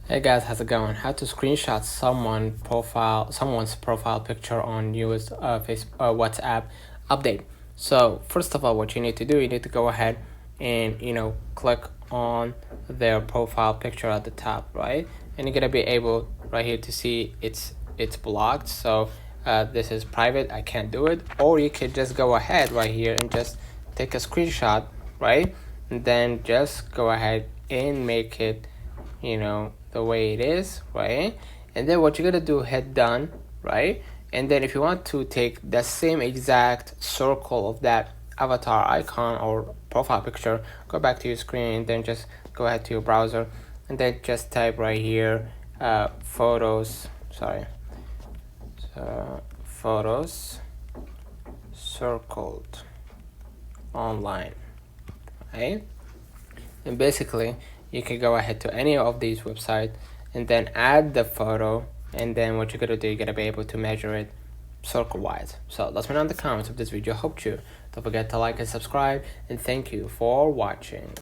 Hey guys, how's it going? How to screenshot someone's profile picture on newest WhatsApp update. So first of all, what you need to do, you need to go ahead and click on their profile picture at the top, right? And you're gonna be able right here to see it's blocked. So this is private, I can't do it. Or you could just go ahead right here and just take a screenshot, right? And then just go ahead and make it the way it is, right? And then what you're gonna do, hit done, right? And then if you want to take the same exact circle of that avatar icon or profile picture, go back to your screen and then just go ahead to your browser and then just type right here photos circled online, right? And basically you can go ahead to any of these websites and then add the photo, and then what you're gonna do, you're gonna be able to measure it circle wise. So let me know in the comments if this video helped you. Don't forget to like and subscribe, and thank you for watching.